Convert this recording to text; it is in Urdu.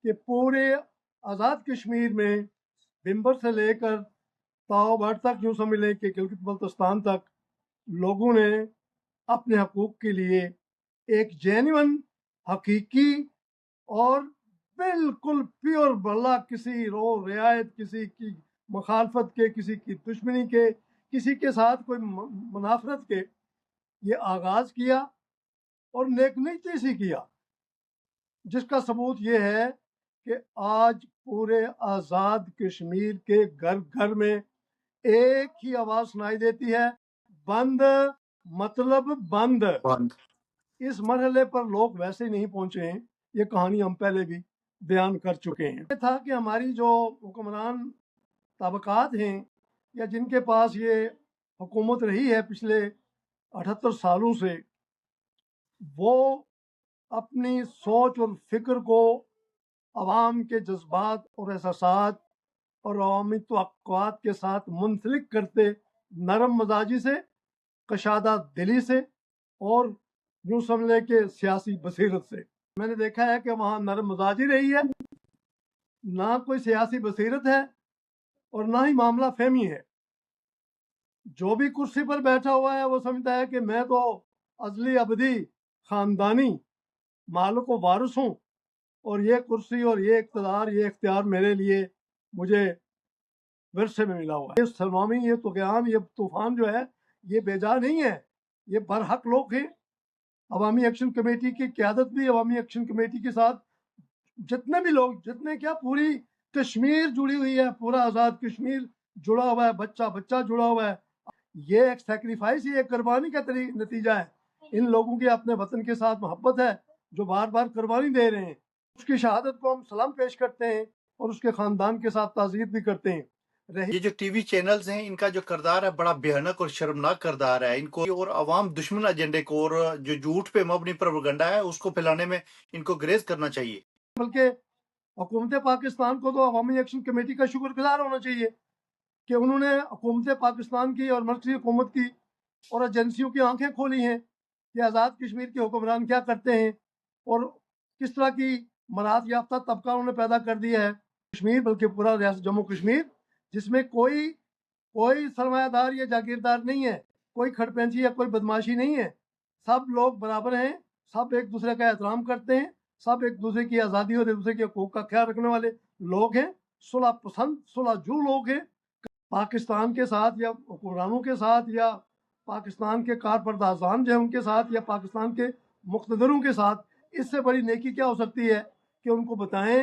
کہ پورے آزاد کشمیر میں بمبر سے لے کر تاؤ بھٹ تک یوں سمجھ لیں کہ گلگت بلتستان تک لوگوں نے اپنے حقوق کے لیے ایک جینون حقیقی اور بالکل پیور بلا کسی رو رعایت کسی کی مخالفت کے کسی کی دشمنی کے کسی کے ساتھ کوئی منافرت کے یہ آغاز کیا اور نیک نیتی سے کیا، جس کا ثبوت یہ ہے کہ آج پورے آزاد کشمیر کے گھر گھر میں ایک ہی آواز سنائی دیتی ہے، بند مطلب بند۔ اس مرحلے پر لوگ ویسے نہیں پہنچے ہیں، یہ کہانی ہم پہلے بھی بیان کر چکے ہیں۔ یہ تھا کہ ہماری جو حکمران طبقات ہیں یا جن کے پاس یہ حکومت رہی ہے پچھلے 78 سالوں سے، وہ اپنی سوچ اور فکر کو عوام کے جذبات اور احساسات اور عوامی توقعات کے ساتھ منسلک کرتے نرم مزاجی سے، کشادہ دلی سے اور یوں سمجھے کہ سیاسی بصیرت سے۔ میں نے دیکھا ہے کہ وہاں نرم مزاجی رہی ہے، نہ کوئی سیاسی بصیرت ہے اور نہ ہی معاملہ فہمی ہے۔ جو بھی کرسی پر بیٹھا ہوا ہے وہ سمجھتا ہے کہ میں تو ازلی ابدی خاندانی مالک و وارث ہوں اور یہ کرسی اور یہ اقتدار یہ اختیار میرے لیے مجھے ورثے میں ملا ہوا ہے۔ یہ سرمامی یہ طغیان یہ طوفان جو ہے یہ بیجا نہیں ہے، یہ برحق لوگ ہیں۔ عوامی ایکشن کمیٹی کی قیادت بھی عوامی ایکشن کمیٹی کے ساتھ جتنے بھی لوگ جتنے کیا پوری کشمیر جڑی ہوئی ہے، پورا آزاد کشمیر جڑا ہوا ہے، بچہ بچہ جڑا ہوا ہے۔ یہ ایک سیکریفائس ہی ایک قربانی کا نتیجہ ہے۔ ان لوگوں کی اپنے وطن کے ساتھ محبت ہے جو بار بار قربانی دے رہے ہیں، اس کی شہادت کو ہم سلام پیش کرتے ہیں اور اس کے خاندان کے ساتھ تعزیت بھی کرتے ہیں۔ یہ جو ٹی وی چینلز ہیں ان کا جو کردار ہے بڑا بھیانک اور شرمناک کردار ہے، ان کو اور عوام دشمن ایجنڈے کو اور جو جھوٹ پہ مبنی پروپیگنڈا ہے اس کو پھیلانے میں ان کو گریز کرنا چاہیے۔ بلکہ حکومت پاکستان کو تو عوامی ایکشن کمیٹی کا شکر گزار ہونا چاہیے کہ انہوں نے حکومت پاکستان کی اور مرکزی حکومت کی اور ایجنسیوں کی آنکھیں کھولی ہیں کہ آزاد کشمیر کے حکمران کیا کرتے ہیں اور کس طرح کی مراعات یافتہ طبقہ انہوں نے پیدا کر دیا ہے کشمیر، بلکہ پورا ریاست جموں کشمیر، جس میں کوئی سرمایہ دار یا جاگیردار نہیں ہے، کوئی کھڑپینچی یا کوئی بدماشی نہیں ہے، سب لوگ برابر ہیں، سب ایک دوسرے کا احترام کرتے ہیں، سب ایک دوسرے کی آزادی اور ایک دوسرے کے حقوق کا خیال رکھنے والے لوگ ہیں، صلح پسند صلح جو لوگ ہیں۔ پاکستان کے ساتھ یا حکمرانوں کے ساتھ یا پاکستان کے کارپردازان جو ہیں ان کے ساتھ یا پاکستان کے مقتدروں کے ساتھ اس سے بڑی نیکی کیا ہو سکتی ہے کہ ان کو بتائیں